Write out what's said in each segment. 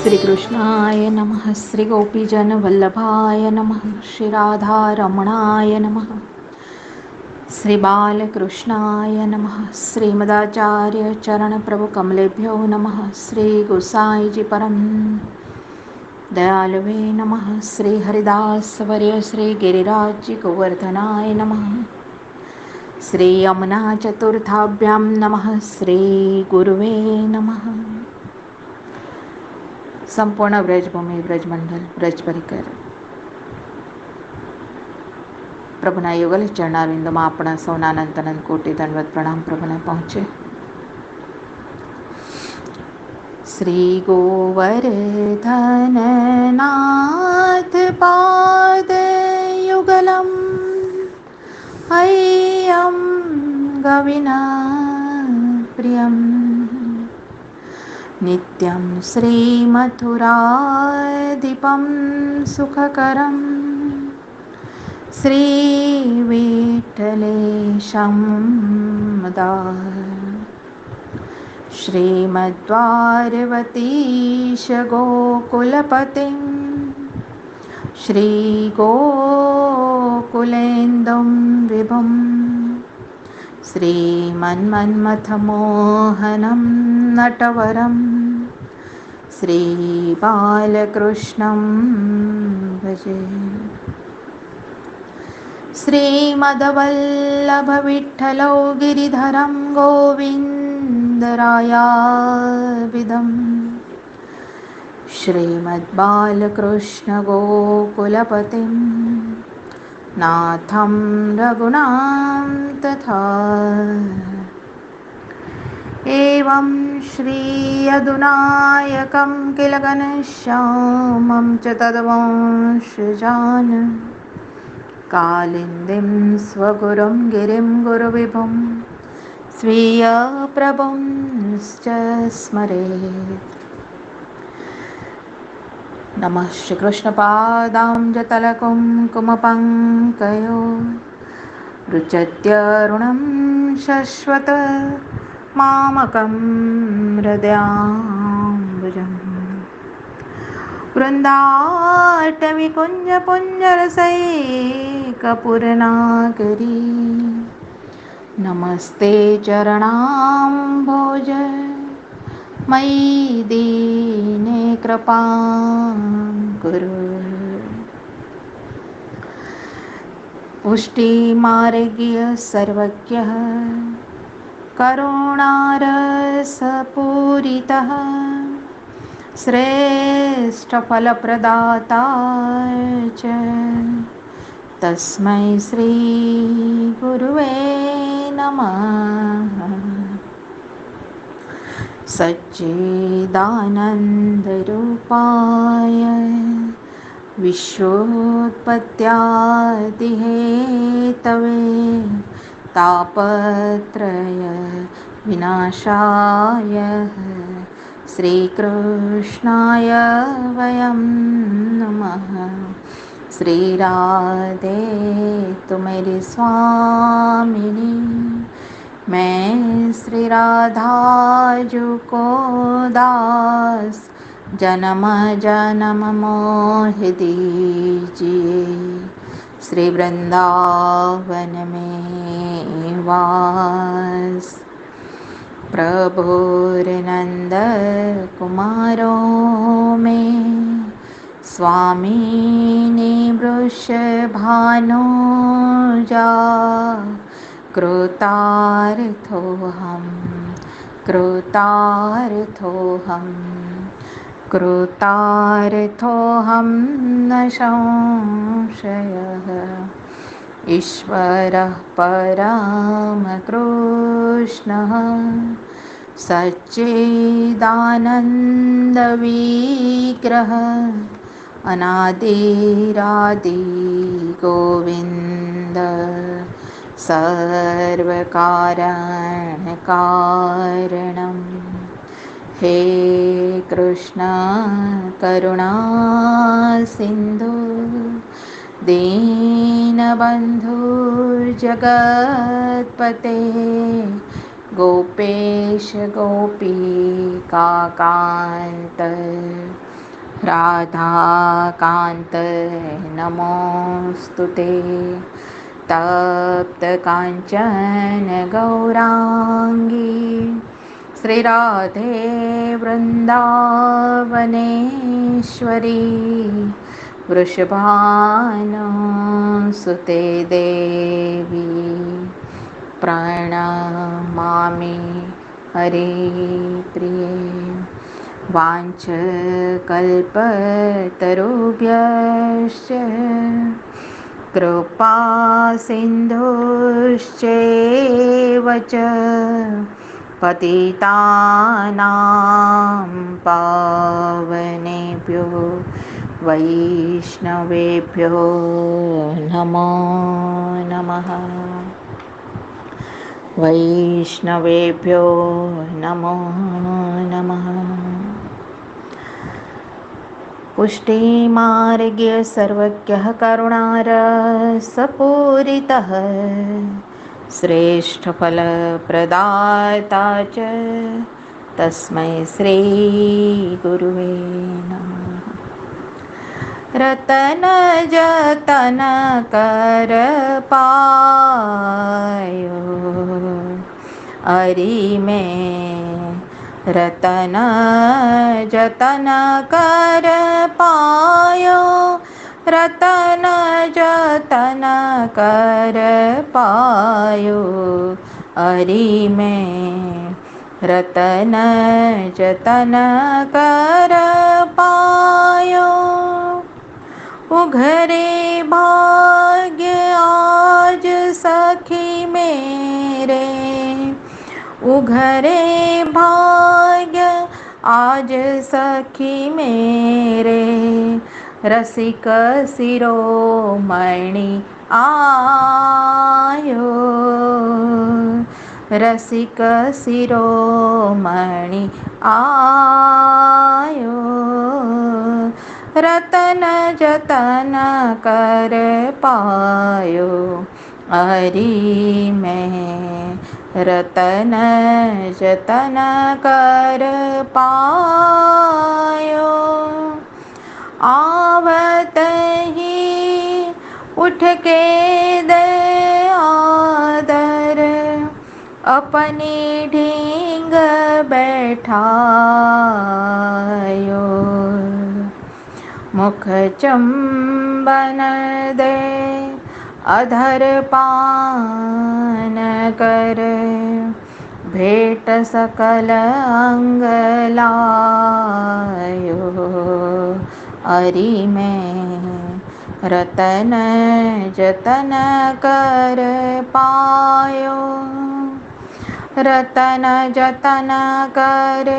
श्री कृष्णाय नमः। श्री गोपीजन वल्लभाय नमः। श्री राधा रमणाय नमः। श्री बालकृष्णाय नमः। श्रीमदाचार्य चरण प्रभु कमलेभ्यो नमः। श्री गोसाई जी परम दयालवे नमः। श्री हरिदास वर्य श्री गिरिराज जी गोवर्धनाय नमः। श्री यमुना चतुर्थाभ्यां नमः। श्री गुरुवे नमः। સંપૂર્ણ વ્રજભૂમિ વ્રજમંડળ વ્રજ પરિકર પ્રભુના યુગલ ચરણારવિંદોમાં આપણા સૌના અનંત અનંત કોટી દંડવત પ્રણામ પ્રભુને પહોંચે. શ્રી ગોવર્ધનનાથ પાદ યુગલમ હૈયમ ગવિના પ્રિયમ નિત્યં શ્રીમથુરાદીપં સુખકરં શ્રીવિઠ્ઠલેશં મુદા શ્રીમદ્પાર્વતીશ ગોકુલપતિં શ્રીગોકુલેન્દું વિભું શ્રીમન્મન્મથમોહनं નટવરં શ્રીબાલકૃષ્ણં ભજે. શ્રીમદ્વલ્લભવિઠ્ઠલો ગિરિધરં ગોવિन्दરાયાવિદં શ્રીમદ્બાલકૃષ્ણગોકુલપતિં નાથં રઘુનાં તથા એવં શ્રી અદુનાયકં કિલ ઘનશ્યામં ચ તદ્વંશજાન કાલિન્દીં સ્વગુરું ગિરિં ગુરુવિભું સ્વીયપ્રભુંશ્ચ સ્મરેત. નમઃ શ્રી કૃષ્ણપાદાંજતલકુંકુમપંકયો રુચત્યરુણં શશ્વત મામકં હૃદયાંબુજम् વૃંદાટવિકુંજપુંજરસૈકપુરનાગરી નમસ્તે ચરણાંભોજ મયી દીને કૃપાં કુરુ. પુષ્ટિમાર્ગીય સર્વજ્ઞઃ કરુણારસપૂરિતઃ શ્રેષ્ઠફલપ્રદાતા ચ તસ્मै શ્રી ગુરુવે નમઃ. સચ્ચિદાનંદરૂપાય વિશ્વોત્પત્યાદિહેતવે તાપત્રય વિનાશાય શ્રીકૃષ્ણાય વયં નમઃ. શ્રી રાધે તુ મેરી સ્વામિની मैं श्री राधा जी को दास जन्म जन्म मोह दीजिए श्री वृंदावन में वास. प्रभुर्नंद कुमारों में स्वामी ने वृषभानुजा कृतार्थो हम न संशयः. ईश्वरः परमकृष्णः सच्चिदानन्दविग्रहः अनादिरादि गोविन्द सर्वकारणकारणं हे कृष्ण करुणा सिन्धु दीनबन्धु जगत्पते गोपेश गोपिकान्त राधाकान्त नमोऽस्तु ते तप्तकाञ्चन गौराङ्गी श्रीराधे वृन्दावनेश्वरी वृषभानुसुते देवी प्रणमामि हरिप्रिये वाञ्छकल्पतरुभ्यश्च कृपासिन्धुश्चैव च पतितानां पावनेभ्यो वैष्णवेभ्यो नमो नमः वैष्णवेभ्यो नमो नमः। पुष्टिमार्ग्य सर्वज्ञः करुणारसपूरितः श्रेष्ठफलप्रदाता च तस्मै श्रीगुरुवे नमः। रतन जतन कर पायो अरि में रतन जतन कर पायो रतन जतन कर पायो अरि में रतन जतन कर पायो उघरे भाग्य आज सखी मेरे उघरे भाग्य आज सखी मेरे रसिक शिरोमणि आयो रसिक शिरोमणि आयो रतन जतन कर पायो हरि में रतन जतन कर पायो आवत ही उठ के दे आदर अपनी ढींग बैठायो मुख चंबन दे अधर पान कर भेट सकल अंग लायो अरि में रतन जतन कर पायो रतन जतन कर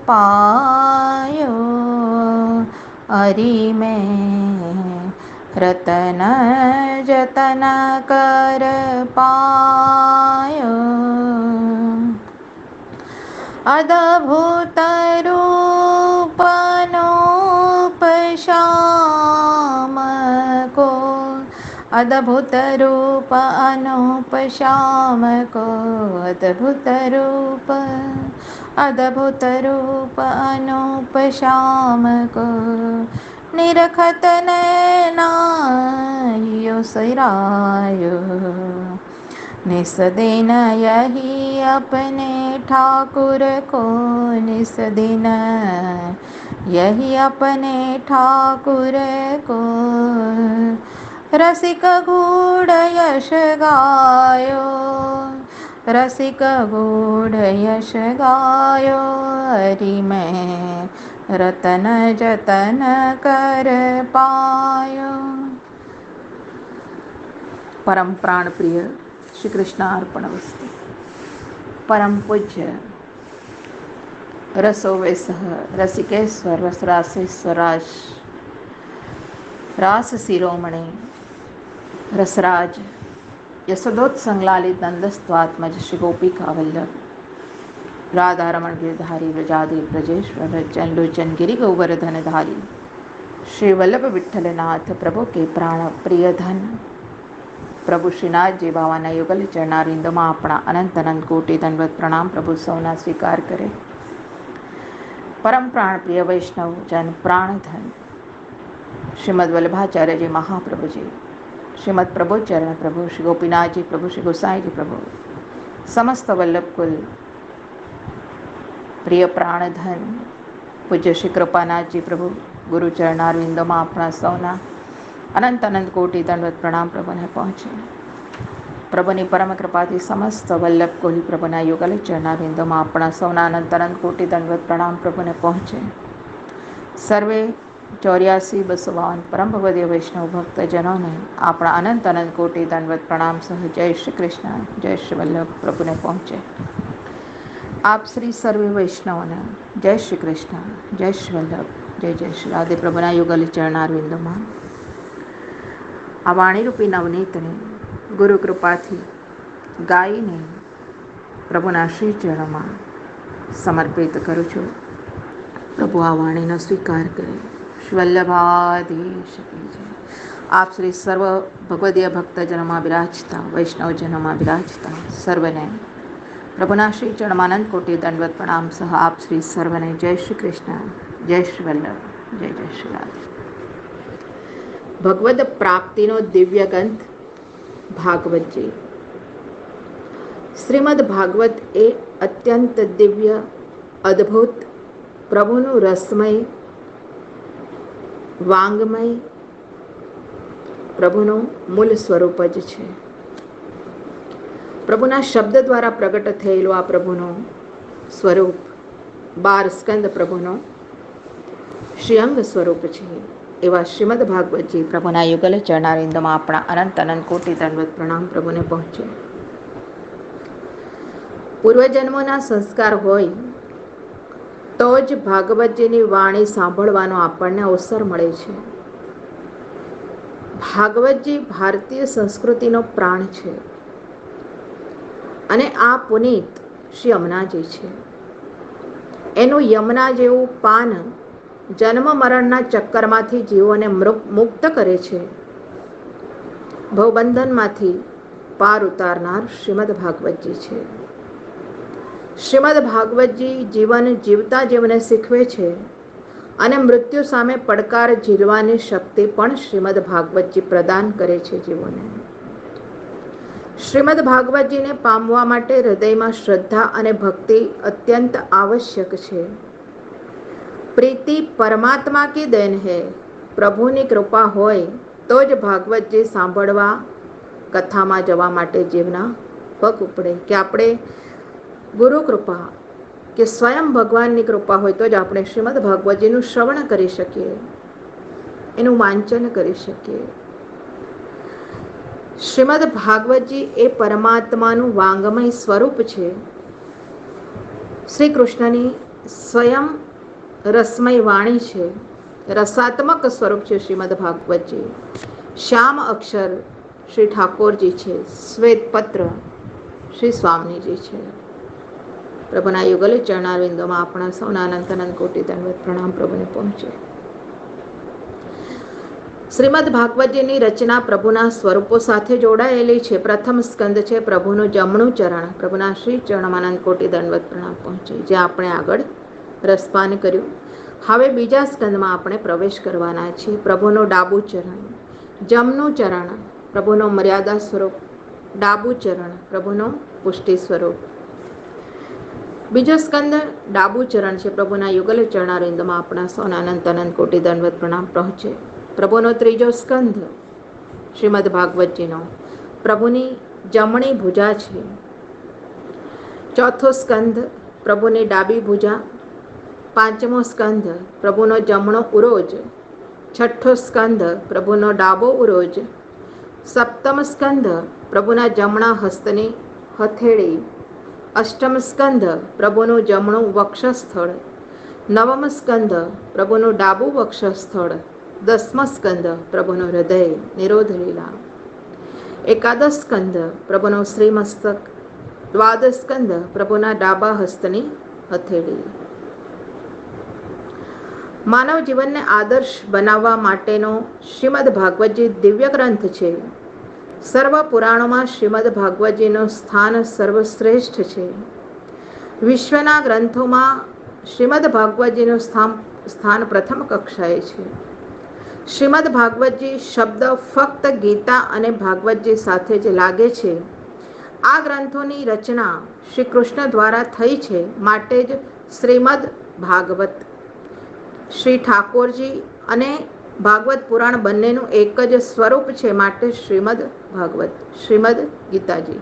पायो हरि में रतन जतन कर पायो अद्भुत रूप अनूप श्याम को अद्भुत रूप अनूप श्याम को अद्भुत रूप अनूप श्याम को निरखत नैनायो सरायो निस दिन यही अपने ठाकुर को निस दिन यही अपने ठाकुर को रसिक गूढ़ यश गायो रसिक गूढ़ यश गायो हरि में रतन जतन कर पायो। परम प्राण प्रिय श्री कृष्णार्पणमस्तु। परम पूज्य रसोवेसह रसिकेश्वर रसरासेश्वराज રાસ શિરોમણે રસરાજ યશોદોત્સંગલાલિત નંદસ્ત્વાત્મજ શ્રી ગોપિકા વલ્લભ રાધારમણ ગિરધારી વ્રજાદિ બ્રજેશ્વર રચન લોચન ગિરી ગૌવર્ધન ધારી શ્રી વલ્લભ વિઠ્ઠલનાથ પ્રભુ કે પ્રાણ પ્રિયધન પ્રભુ શ્રીનાથજી બાવાના યુગલ ચરણારિંદમાં આપણા અનંત અનંત કોટી દંડવત પ્રણામ પ્રભુ સૌના સ્વીકાર કરે. પરમ પ્રાણ પ્રિય વૈષ્ણવ જન પ્રાણધન શ્રીમદ વલ્લભાચાર્યજી મહાપ્રભુજી, શ્રીમદ પ્રભુચરણ પ્રભુ શ્રી ગોપીનાથજી પ્રભુ શ્રી ગોસાઈજી પ્રભુ, સમસ્ત વલ્લભકુલ પ્રિય પ્રાણધન પૂજ્ય શ્રી કૃપાનાથજી પ્રભુ, ગુરુચરણારવિંદોમાં આપણા સૌના અનંત અનંત કોટી દંડવત પ્રણામ પ્રભુને પહોંચે. પ્રભુની પરમ કૃપાથી સમસ્ત વલ્લભકુલ પ્રભુના યુગલ ચરણારવિંદોમાં આપણા સૌના અનંત અનંત કોટી દંડવત પ્રણામ પ્રભુને પહોંચે. સર્વે 84-252 પરમ ભગવદીય વૈષ્ણવ ભક્તજનોને આપણા અનંત અનંત કોટી દંડવત પ્રણામ સહ જય શ્રી કૃષ્ણ, જય શ્રી વલ્લભ પ્રભુને પહોંચે. આપ શ્રી સર્વે વૈષ્ણવોને જય શ્રી કૃષ્ણ, જય શ્રી વલ્લભ, જય જય શ્રી રાધે પ્રભુના યુગલ ચરણારવિંદોમાં આ વાણીરૂપી નવનીતને ગુરુ કૃપાથી ગાઈને પ્રભુના શ્રી ચરણોમાં સમર્પિત કરું છું. પ્રભુ આ વાણીનો સ્વીકાર કરે. વલ્લભાધીશ કી જય. આપ શ્રી સર્વ ભગવદીય ભક્તજનોમાં બિરાજતા, વૈષ્ણવજનોમાં બિરાજતા સર્વને પ્રભુના શ્રી ચરણમાં અનંત કોટી દંડવત પ્રણામ સહ આપ શ્રી સર્વને જય શ્રી કૃષ્ણ, જય શ્રી વલ્લભ, જય જય શ્રી રાધે. ભગવદ પ્રાપ્તિનો દિવ્ય ગ્રંથ ભાગવતજી. શ્રીમદ ભાગવત એ અત્યંત દિવ્ય, અદ્ભુત, પ્રભુનું રસમય, વાંગમય, પ્રભુનું મૂળ સ્વરૂપ જ છે. પ્રભુના શબ્દ દ્વારા પ્રગટ થયેલું આ પ્રભુનું સ્વરૂપ 12 સ્કંદ પ્રભુનો શ્રીઅંગ સ્વરૂપ છે. એવા શ્રીમદ ભાગવતજી પ્રભુના યુગલ ચરણારવિંદમાં આપણા અનંત અનંત કોટી દંડવત પ્રણામ પ્રભુને પહોંચે. પૂર્વજન્મોના સંસ્કાર હોય તો જ ભાગવતજીની વાણી સાંભળવાનો આપણને અવસર મળે છે. ભાગવતજી ભારતીય સંસ્કૃતિનો પ્રાણ છે અને આ પુનીત શ્રી યમુનાજી છે. એનું યમુના જેવું પાન જન્મ મરણના ચક્કરમાંથી જીવોને મુક્ત કરે છે. ભવબંધનમાંથી પાર ઉતારનાર શ્રીમદ ભાગવતજી છે. શ્રીમદ ભાગવતજી જીવન જીવતા જીવને શીખવે છે અને મૃત્યુ સામે પડકાર ઝીલવાની શક્તિ પણ શ્રીમદ ભાગવતજી પ્રદાન કરે છે જીવોને. શ્રીમદ ભાગવતજીને પામવા માટે હૃદયમાં શ્રદ્ધા અને ભક્તિ અત્યંત આવશ્યક છે. પ્રીતિ પરમાત્મા કી દેન હૈ. પ્રભુની કૃપા હોય તો જ ભાગવતજી સાંભળવા, કથામાં જવા માટે જીવના પગ ઉપડે. કે આપણે ગુરુ કૃપા કે સ્વયં ભગવાનની કૃપા હોય તો જ આપણે શ્રીમદ ભાગવતજીનું શ્રવણ કરી શકીએ, એનું વાંચન કરી શકીએ. શ્રીમદ ભાગવતજી એ પરમાત્માનું વાંગમય સ્વરૂપ છે. શ્રી કૃષ્ણની સ્વયં રસમય વાણી છે. રસાત્મક સ્વરૂપ છે શ્રીમદ ભાગવતજી. શ્યામ અક્ષર શ્રી ઠાકોરજી છે. શ્વેત પત્ર શ્રી સ્વામીજી છે. પ્રભુના યુગલ ચરણારવિંદોમાં આપણા સૌના અનંત અનંત કોટી દંડવત પ્રણામ પ્રભુને પહોંચે. શ્રીમદ ભાગવતજીની રચના પ્રભુના સ્વરૂપો સાથે જોડાયેલી છે. પ્રથમ સ્કંદ છે પ્રભુનું જમણું ચરણ. પ્રભુના શ્રી ચરણમાં અનંત કોટી દંડવત પ્રણામ પહોંચે, જે આપણે આગળ રસપાન કર્યું. હવે બીજા સ્કંદમાં આપણે પ્રવેશ કરવાના છીએ. પ્રભુનું ડાબું ચરણ, જમણું ચરણ પ્રભુનો મર્યાદા સ્વરૂપ, ડાબું ચરણ પ્રભુનો પુષ્ટિ સ્વરૂપ. બીજો સ્કંદ ડાબું ચરણ છે પ્રભુના યુગલ ચરણારવિંદમાં આપણા સૌના અનંત અનંત કોટી દંડવત પ્રણામ પહોંચે. પ્રભુનો ત્રીજો સ્કંદ શ્રીમદ ભાગવતજીનો પ્રભુની જમણી ભુજા છે. ચોથો સ્કંદ પ્રભુની ડાબી ભુજા. પાંચમો સ્કંદ પ્રભુનો જમણો ઉરોજ. છઠ્ઠો સ્કંદ પ્રભુનો ડાબો ઉરોજ. સપ્તમ સ્કંદ પ્રભુના જમણા હસ્તની હથેળી. અષ્ટમ સ્કંદ પ્રભુનું જમણું વક્ષસ્થળ. નવમ સ્કંદ પ્રભુનું ડાબું વક્ષસ્થળ. 10મો સ્કંદ પ્રભુનો હૃદય નિરોધ લીલા. 11 સ્કંદ પ્રભુનો શ્રીમસ્તક. 12 સ્કંદ પ્રભુના ડાબા હસ્તની હથેળી. માનવ જીવનને આદર્શ બનાવવા માટેનો શ્રીમદ ભાગવતજી દિવ્ય ગ્રંથ છે. સર્વ પુરાણોમાં શ્રીમદ ભાગવતજીનું સ્થાન સર્વશ્રેષ્ઠ છે. વિશ્વના ગ્રંથોમાં શ્રીમદ ભાગવતજીનું સ્થાન પ્રથમ કક્ષાએ છે. શ્રીમદ ભાગવતજી શબ્દ ફક્ત ગીતા અને ભાગવતજી સાથે જ લાગે છે. આ ગ્રંથોની રચના શ્રી કૃષ્ણ દ્વારા થઈ છે, માટે જ શ્રીમદ ભાગવત. શ્રી ઠાકોરજી અને ભાગવત પુરાણ બંનેનું એક જ સ્વરૂપ છે, માટે શ્રીમદ ભાગવત, શ્રીમદ ગીતાજી,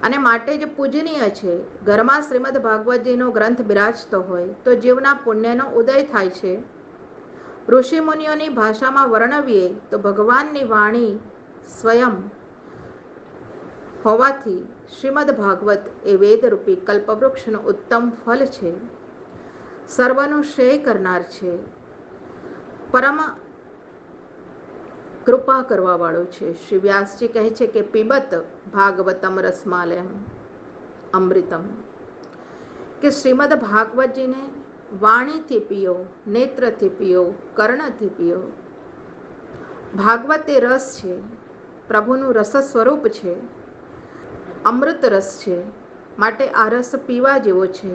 અને માટે જ પૂજનીય છે. ઘરમાં શ્રીમદ ભાગવતજીનો ગ્રંથ બિરાજતો હોય તો જીવના પુણ્યનો ઉદય થાય છે. ઋષિ મુનિઓની ભાષામાં વર્ણવીએ તો ભગવાનની વાણી સ્વયં હોવાથી શ્રીમદ ભાગવત એ વેદરૂપી કલ્પવૃક્ષનું ઉત્તમ ફલ છે. સર્વનું શ્રેય કરનાર છે. પરમ કૃપા કરવા વાળો છે. શ્રી વ્યાસજી કહે છે કે પીબત ભાગવતમ રસમાલયમ અમૃતમ, કે શ્રીમદ ભાગવતજીને વાણીથી પીઓ, નેત્રથી પીઓ, કર્ણથી પીઓ. ભાગવત એ રસ છે, પ્રભુનું રસ સ્વરૂપ છે, અમૃત રસ છે, માટે આ રસ પીવા જેવો છે.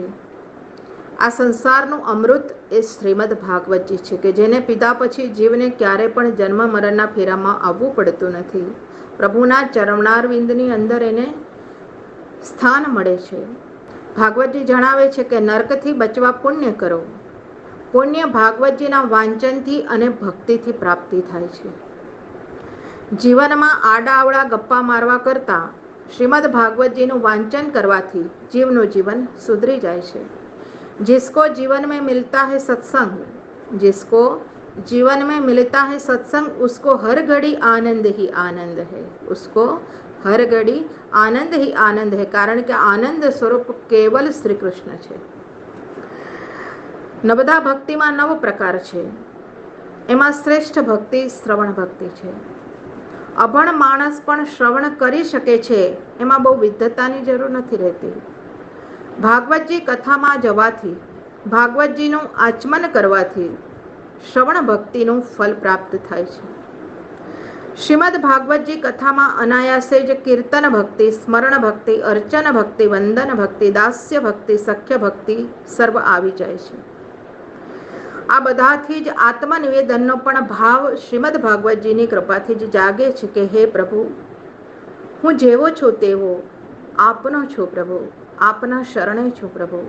આ સંસારનું અમૃત એ શ્રીમદ ભાગવતજી છે, કે જેને પીધા પછી જીવને ક્યારે પણ જન્મ મરણના ફેરામાં આવવું પડતું નથી. પ્રભુના ચરણારવિંદની અંદર એને સ્થાન મળે છે. ભાગવતજી જણાવે છે કે નરકથી બચવા પુણ્ય કરો. પુણ્ય ભાગવતજીના વાંચનથી અને ભક્તિથી પ્રાપ્તિ થાય છે. જીવનમાં આડાઅવળા ગપ્પા મારવા કરતાં શ્રીમદ ભાગવતજીનું વાંચન કરવાથી જીવનું જીવન સુધરી જાય છે. जिसको जीवन में मिलता है सत्संग, जिसको जीवन में मिलता है सत्संग, उसको हर घड़ी आनंद ही आनंद है, उसको हर घड़ी आनंद ही आनंद है. કારણ કે આનંદ સ્વરૂપ કેવલ શ્રી કૃષ્ણ છે. નવદા ભક્તિમાં 9 પ્રકાર છે. એમાં શ્રેષ્ઠ ભક્તિ શ્રવણ ભક્તિ છે. અભણ માણસ પણ શ્રવણ કરી શકે છે, એમાં બહુ વિદ્વતાની જરૂર નથી રહેતી. ભાગવતજી કથામાં જવાથી, ભાગવતજીનું આચમન કરવાથી શ્રવણ ભક્તિનું ફલ પ્રાપ્ત થાય છે. શ્રીમદ ભાગવતજી કથામાં અનાયાસે જ કીર્તન ભક્તિ, સ્મરણ ભક્તિ, અર્ચન ભક્તિ, વંદન ભક્તિ, દાસ્ય ભક્તિ, સખ્ય ભક્તિ સર્વ આવી જાય છે. આ બધાથી જ આત્મનિવેદનનો પણ ભાવ શ્રીમદ ભાગવતજીની કૃપાથી જ જાગે છે કે હે પ્રભુ, હું જેવો છું તેવો આપનો છું પ્રભુ, આપના શરણે છું પ્રભુ.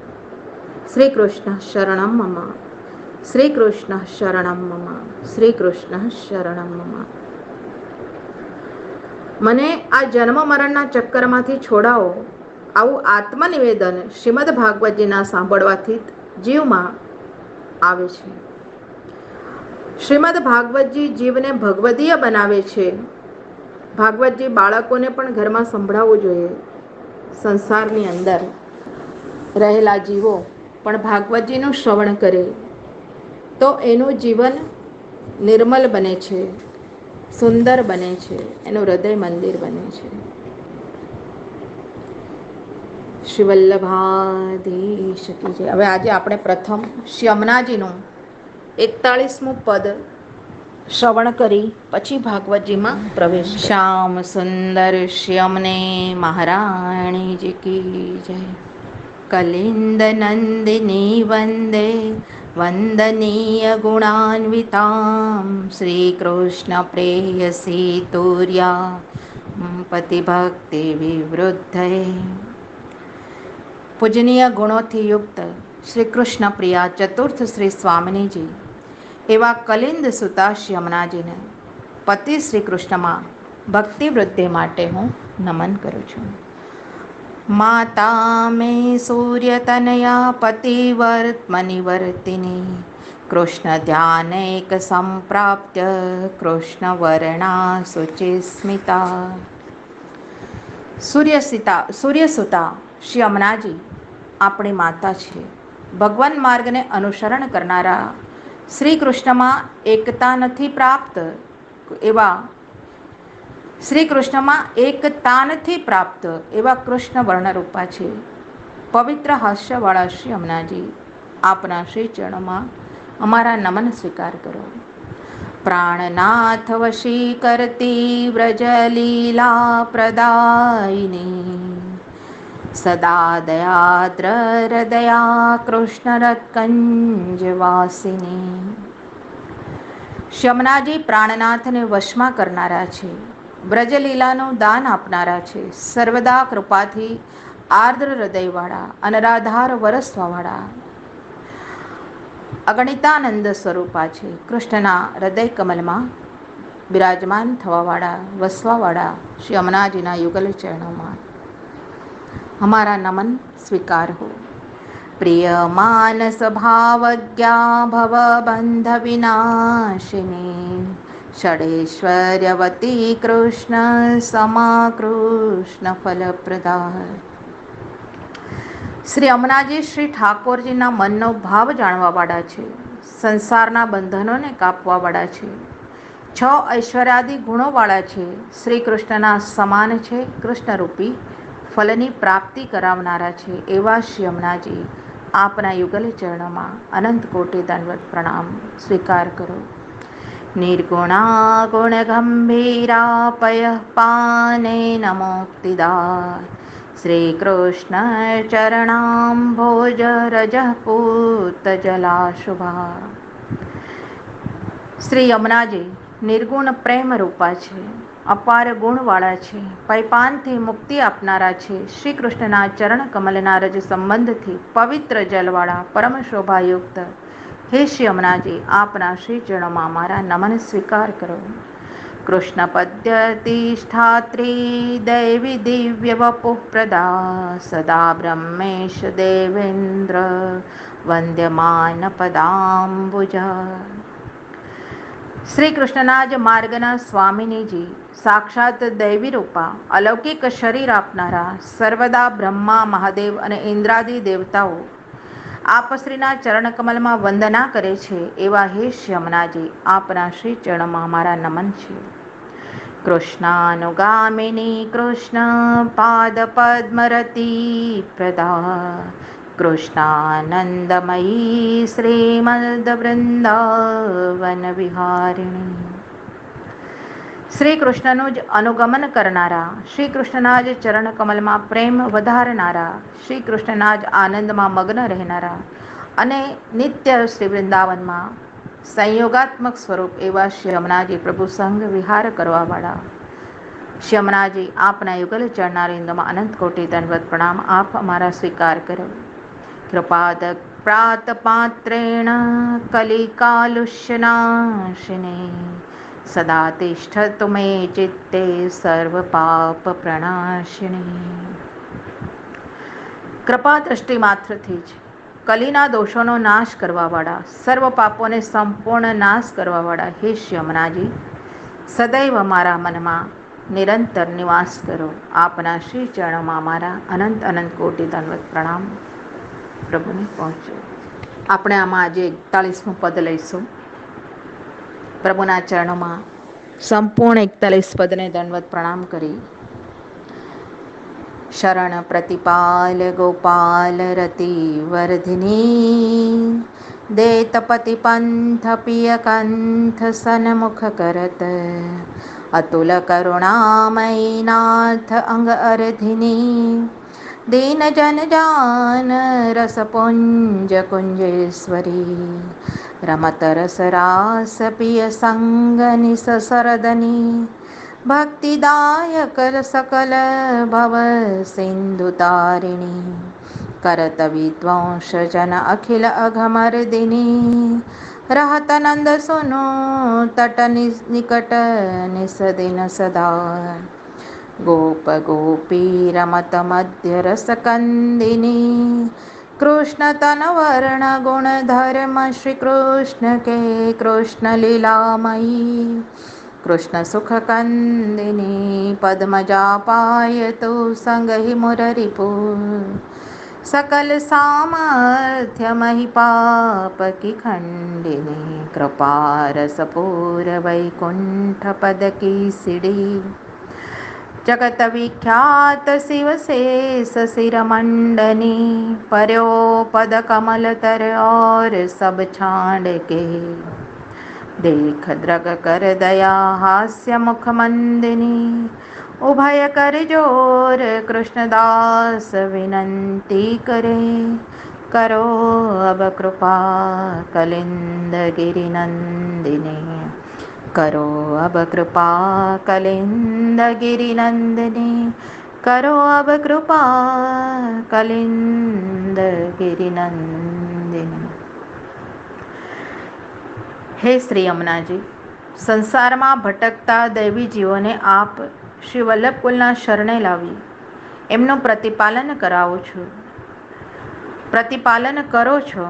શ્રી કૃષ્ણ શરણમ મમ, શ્રી કૃષ્ણ શરણમ મમ, શ્રી કૃષ્ણ શરણમ મમ. મને આ જન્મ મરણના ચક્કરમાંથી છોડાવો, આવું આત્મનિવેદન શ્રીમદ ભાગવતજીના સાંભળવાથી જીવમાં આવે છે. શ્રીમદ ભાગવતજી જીવને ભગવદીય બનાવે છે. ભાગવતજી બાળકોને પણ ઘરમાં સંભળાવવું જોઈએ. સંસારની અંદર રહેલા જીવો પણ ભાગવતજીનું શ્રવણ કરે તો એનું જીવન નિર્મલ બને છે, સુંદર બને છે, એનું હૃદય મંદિર બને છે. શ્રી વલ્લભાધીશ કી જય. હવે આજે આપણે પ્રથમ શ્રી યમુનાજીનું 41મું પદ શ્રવણ કરી પછી ભાગવતજીમાં પ્રવેશ. શ્યામ સુંદર શ્યમને મહારાણીજી કી જય. કલિંદ નંદિની વંદે વંદનીય ગુણાન્વિતામ શ્રી કૃષ્ણ પ્રેયસી તુર્યા પતિભક્તિ વિવૃદ્ધે. પૂજનીય ગુણોથી યુક્ત શ્રી કૃષ્ણ પ્રિયા ચતુર્થ શ્રી સ્વામિનીજી એવા કલિંદ સુતા શ્રી યમુનાજીને પતિ શ્રી કૃષ્ણમાં ભક્તિ વૃદ્ધિ માટે હું નમન કરું છું. માતા મે સૂર્યતનયા પતિવર્તમનિવર્તિની કૃષ્ણ ધ્યાનૈક સંપ્રાપ્ત્ય કૃષ્ણ વર્ણા શુચિસ્મિતા. સૂર્યસુતા શ્રી યમુનાજી આપણી માતા છે. ભગવાન માર્ગને અનુસરણ કરનારા શ્રી કૃષ્ણમાં એકતા નથી પ્રાપ્ત એવા કૃષ્ણ વર્ણરૂપા છે. પવિત્ર હાસ્યવાળા શ્રી યમુનાજી, આપના શ્રી ચરણોમાં અમારા નમન સ્વીકાર કરો. પ્રાણનાથ વશી કરતી વ્રજલીલા પ્રદાયિની, સદા દયાદ્ર હૃદયા કૃષ્ણ રત્કંજ વાસિની. યમુનાજી પ્રાણનાથને વશમાં કરનારા છે, વ્રજલીલાનું દાન આપનારા છે, સર્વદા કૃપાથી આર્દ્ર હૃદયવાળા, અનરાધાર વરસવાવાળા, અગણિતાનંદ સ્વરૂપા છે. કૃષ્ણના હૃદય કમલમાં બિરાજમાન થવાવાળા, વસવાવાળા શ્રી યમુનાજીના યુગલ ચરણોમાં અમારા નમન સ્વીકાર હો. પ્રિય માનસ ભાવજ્ઞા ભવ બંધ વિનાશિની, ષડેશ્વર્યવતી કૃષ્ણ સમા કૃષ્ણ ફલપ્રદા. શ્રી યમુનાજી શ્રી ઠાકોરજીના મનનો ભાવ જાણવાવાળા છે, સંસારના બંધનોને કાપવાવાળા છે, 6 ઐશ્વર્યાદિ ગુણોવાળા છે, શ્રી કૃષ્ણના સમાન છે, કૃષ્ણરૂપી ફલની પ્રાપ્તિ કરાવનારા છે. એવા શ્રી યમુનાજી, આપના યુગલ ચરણોમાં અનંત કોટી દંડવત પ્રણામ સ્વીકાર કરો. નિર્ગુણા ગુણ ગંભીરા પય પાને નમોક્તિદા, શ્રી કૃષ્ણ ચરણાંભોજ રજ પૂત જલાશુભા. શ્રી યમુનાજી નિર્ગુણ પ્રેમ રૂપા છે, અપાર ગુણવાળા છે, પૈપાનથી મુક્તિ આપનારા છે. શ્રી કૃષ્ણના ચરણ કમલના રજ સંબંધથી પવિત્ર જલવાળા, પરમ શોભાયુક્ત હે શ્રી યમુનાજી, આપના શ્રી ચરણોમાં મારા નમન સ્વીકાર કરો. કૃષ્ણ પદ્યતિષ્ઠાત્રી દૈવી દિવ્ય વપુઃ પ્રદા, સદા બ્રહ્મેશ દેવેન્દ્ર વંદ્યમાન પદાંબુજા. શ્રી કૃષ્ણના જ માર્ગના સ્વામિનીજી, સાક્ષાત દૈવી રૂપા, અલૌકિક શરીર આપનારા, સર્વદા બ્રહ્મા, મહાદેવ અને ઇન્દ્રાદિ દેવતાઓ આપશ્રીના ચરણ કમલમાં વંદના કરે છે. એવા હે શ્રી યમુનાજી, આપના શ્રી ચરણમાં મારા નમન છે. કૃષ્ણાનુગામિની કૃષ્ણ પાદ પદ્મરતી પ્રદા, કૃષ્ણાનંદમયી શ્રીમદ વૃંદાવન વિહારિણી. શ્રી કૃષ્ણનું જ અનુગમન કરનારા, શ્રી કૃષ્ણના જ ચરણ કમલમાં પ્રેમ વધારનારા, શ્રી કૃષ્ણના જ આનંદમાં મગ્ન રહેનારા અને નિત્ય શ્રી વૃંદાવનમાં સંયોગાત્મક સ્વરૂપ એવા શ્રી યમુનાજી, પ્રભુ સંગ વિહાર કરવાવાળા શ્રી યમુનાજી, આપના યુગલ ચરણારિંદમાં અનંત કોટી દંડવત પ્રણામ આપ અમારા સ્વીકાર કરો. કૃપાદ પ્રાત પાત્રેણ કલિકાલુષ્યનાશિને, સદા તિષ્ઠતુ મે ચિત્તે સર્વ પાપ પ્રણાશિની. કૃપા દ્રષ્ટિ માત્રથી જ કલીના દોષોનો નાશ કરવાવાળા, સર્વ પાપોને સંપૂર્ણ નાશ કરવાવાળા હે શ્રી યમુનાજી, સદૈવ મારા મનમાં નિરંતર નિવાસ કરો. આપના શ્રી ચરણોમાં મારા અનંત અનંત કોટી દંડવત પ્રણામ પ્રભુને પહોંચો. આપણે આમાં આજે 41મું પદ લઈશું. પ્રભુના ચરણોમાં સંપૂર્ણ 41 પદને દંડવત પ્રણામ કરી શરણ પ્રતિપાલ ગોપાલ રતિ વર્ધિની, દેતપતિ પંથ પિય કંથ સન્મુખ કરત, અતુલ કરુણામયી નાથ અંગ અર્ધિની, દીન જન જાન રસ પુંજ કુંજેશ્વરી, રમત રસ રાસ પિય સંગ નિસ સરદની, ભક્તિદાયક સકલ ભવ સિંધુ તારિણી, કરત વિદ્વાંસ જન અખિલ અઘમર્દિની, રહત નંદ સુનો તટ નિકટ નિસદિન સદા, ગોપ ગોપી રમત મધ્ય રસ કંદિની, કૃષ્ણ તન વર્ણ ગુણ ધર્મ શ્રી કૃષ્ણ કે કૃષ્ણ લીલામયી, કૃષ્ણ સુખ કંદિની, પદ્મજા પાયતુ સંગહિ મુરરિપુર, सकल सामर्थ्य महिपाप की खंडिनी, कृपा रसपूर वैकुंठ पद की सिड़ी। जगत विख्यात शिव शेष सिर मंडनी, पर्यो पद कमल तर और सब छांड के। देख द्रग कर दया हास्य मुख मंदिनी, उभय कर जोर कृष्णदास विनंती करे। करो अब कृपा कलिंद गिरि नंदिनी, करो अब कृपा कलिंद गिरि नंदिनी, करो अब कृपा कलिंद गिरि नंदिनी। હે શ્રી યમુનાજી, સંસારમાં ભટકતા દૈવી જીવોને આપ શ્રી વલ્લભકુલના શરણે લાવી એમનું પ્રતિપાલન કરાવો છો, પ્રતિપાલન કરો છો.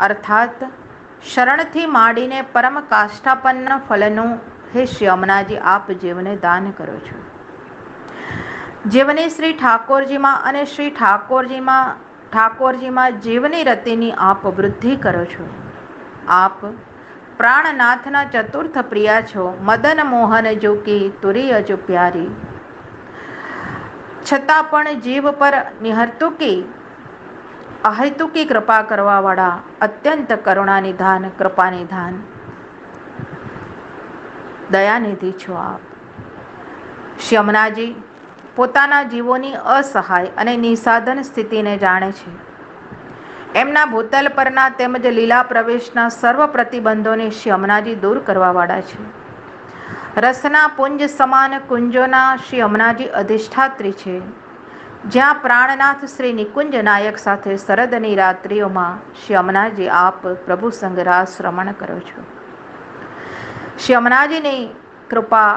અર્થાત શરણથી માંડીને પરમ કાષ્ઠાપન્ન ફલનું હે શ્રી યમુનાજી આપ જીવને દાન કરો છો. જીવની શ્રી ઠાકોરજીમાં અને શ્રી ઠાકોરજીમાં જીવની રતિની આપ વૃદ્ધિ કરો છો. આપ પ્રાણનાથના ચતુર્થ પ્રિયા છો, મદન મોહન જોકી તુરીય જો પ્યારી. છતાં પણ જીવ પર નિહર્તુકી અહેતુકી કૃપા કરવાવાળા અત્યંત કરુણાનિધાન કૃપાનિધાન દયાનિધિ છો આપ. શ્રી યમુનાજી પોતાના જીવોની અસહાય અને નિસાધન સ્થિતિને જાણે છે. એમના ભૂતલ પરના તેમજ લીલા પ્રવેશના સર્વ પ્રતિબંધોને શ્રી યમુનાજી દૂર કરવાવાળા છે. રસના પુંજ સમાન કુંજોના શ્રી યમુનાજી અધિષ્ઠાત્રી છે. જ્યાં પ્રાણનાથ શ્રી નિકુંજ નાયક સાથે શરદની રાત્રિઓમાં શ્રી યમુનાજી આપ પ્રભુ સંગ રાસ રમણ કરો છો. શ્રી યમુનાજીની કૃપા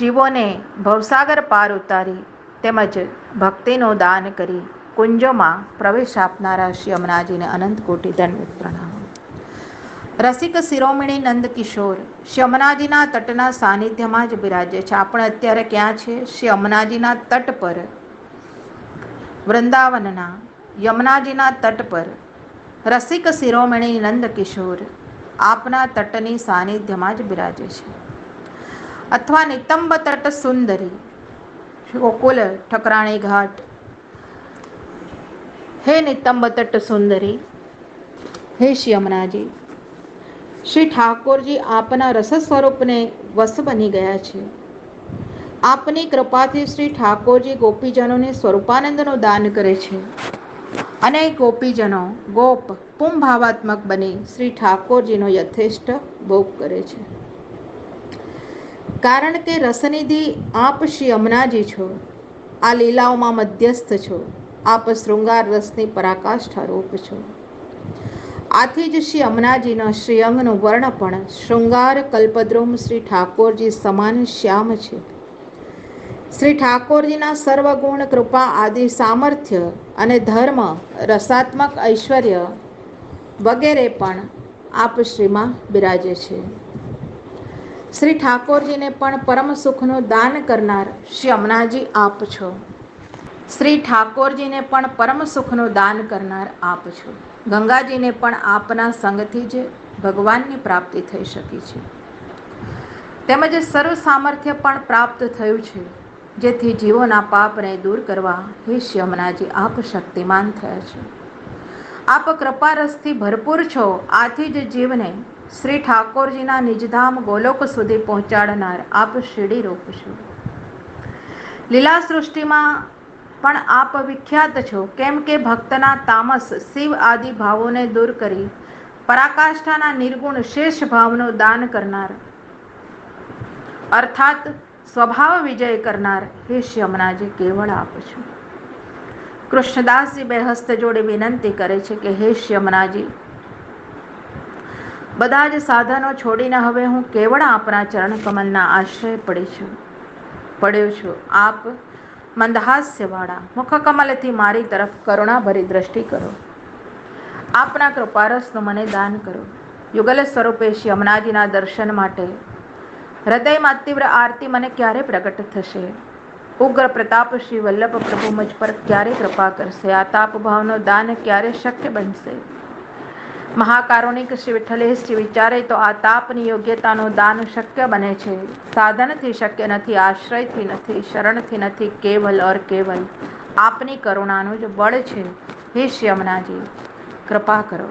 જીવોને ભવસાગર પાર ઉતારી તેમજ ભક્તિનું દાન કરી કુંજોમાં પ્રવેશ આપનારા શ્રી યમુનાજીને અનંત કોટી દંડવત પ્રણામ. રસિક શિરોમણી નંદ કિશોર શ્રી યમુનાજીના તટના સાનિધ્યમાં જ બિરાજે છે. આપણે અત્યારે ક્યાં છે? શ્રી યમુનાજીના તટ પર, વૃંદાવનના યમુનાજીના તટ પર રસિક શિરોમણી નંદ કિશોર આપના તટની સાનિધ્યમાં જ બિરાજે છે. અથવા નિતંબ તટ સુંદરી ગોકુલ ઠકરાણી ઘાટ. હે નિતંબ તટ સુંદરી, હે શ્રી યમુનાજી, શ્રી ઠાકોરજી આપના રસ સ્વરૂપને વશ બની ગયા છે. આપની કૃપાથી શ્રી ઠાકોરજી ગોપીજનોને સ્વરૂપાનંદનું દાન કરે છે અને ગોપીજનો ગોપ પુમ ભાવાત્મક બની શ્રી ઠાકોરજીનો યથેષ્ટ ભોગ કરે છે. કારણ કે રસનિધિ આપ શ્રી યમુનાજી છો. આ લીલાઓમાં મધ્યસ્થ છો. આપ શૃંગાર રસની પરાકાષ્ઠા રૂપ છો. આથી જ શ્રી યમુનાજીના શ્રીઅંગનું વર્ણ પણ શૃંગાર કલ્પદ્રુમ શ્રી ઠાકોરજી સમાન શ્યામ છે. શ્રી ઠાકોરજીના સર્વગુણ કૃપા આદિ સામર્થ્ય અને ધર્મ રસાત્મક ઐશ્વર્ય વગેરે પણ આપ શ્રીમાં બિરાજે છે. શ્રી ઠાકોરજીને પણ પરમ સુખનું દાન કરનાર શ્રી યમુનાજી આપ છો. શ્રી ઠાકોરજીને પણ પરમ સુખનું દાન કરનાર આપ છો. ગંગાજીને પણ આપના સંગથી જ ભગવાનની પ્રાપ્તિ થઈ શકી છે. તેમજ સર્વ સામર્થ્ય પણ પ્રાપ્ત થયું છે, જેથી જીવોના પાપને દૂર કરવા હે શ્રી યમુનાજી આપ શક્તિમાન થયા છે. આપ કૃપારસથી ભરપૂર છો. આથી જ જીવને શ્રી ઠાકોરજીના નિજધામ ગોલોક સુધી પહોંચાડનાર આપ શિરડી રૂપ છો. લીલા સૃષ્ટિમાં પણ આપ વિખ્યાત છો, કેમ કે ભક્તના તામસ શિવ આદિ ભાવોને દૂર કરી પરાકાષ્ઠાના નિર્ગુણ શેષ ભાવનું દાન કરનાર અર્થાત સ્વભાવ વિજય કરનાર હે શ્રી યમુનાજી કેવળ આપ છો. કૃષ્ણદાસજી બે હસ્ત જોડે વિનંતી કરે છે કે હે શ્રી યમુનાજી, બધા જ સાધનો છોડીને હવે હું કેવળ આપના ચરણ કમલના આશ્રય પડ્યો છું. આપ મંદહાસ્યવાળા મુખકમલથી મારી તરફ કરુણાભરી દ્રષ્ટિ કરો. આપના કૃપારસનું મને દાન કરો. યુગલ સ્વરૂપે શ્રી યમુનાજીના દર્શન માટે હૃદયમાં તીવ્ર આરતી મને ક્યારે પ્રગટ થશે? ઉગ્ર પ્રતાપ શ્રી વલ્લભ પ્રભુ મુજ પર ક્યારે કૃપા કરશે? આ તાપ ભાવનો દાન ક્યારે શક્ય બનશે? મહાકારુણિક શ્રી વિઠ્ઠલેશજી વિચારે તો આ તાપની યોગ્યતાનું દાન શક્ય બને છે. સાધનથી શક્ય નથી, આશ્રયથી નથી, શરણથી નથી, કેવલ ઓર કેવલ આપની કરુણાનું જ બળ છે. હે શ્રી યમુનાજી, કૃપા કરો.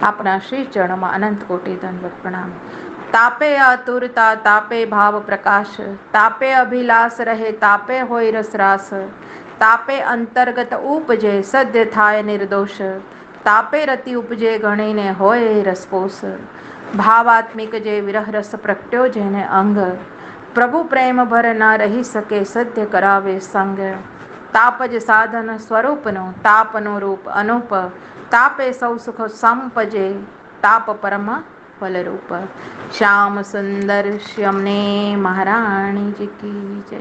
આપણા શ્રી ચરણોમાં અનંત કોટી દંડવત પ્રણામ. તાપે આતુરતા, તાપે ભાવ પ્રકાશ, તાપે અભિલાષ રહે, તાપે હોય રસરાસ, તાપે અંતર્ગત ઉપજે સદ્ય થાય નિર્દોષ, તાપે રતિ ઉપજે ગણીને હોય રસપોષ, ભાવાત્મિક જે વિરહ રસ પ્રગટ્યો જેને અંગ, પ્રભુ પ્રેમ ભર ના રહી શકે સદ્ય કરાવે સંગ, તાપ જ સાધન સ્વરૂપનું, તાપનું રૂપ અનુપ, તાપે સૌ સુખ સંપજે, તાપ પરમ ફલરૂપ. શ્યામ સુંદર શ્યમને મહારાણી જી કી જય.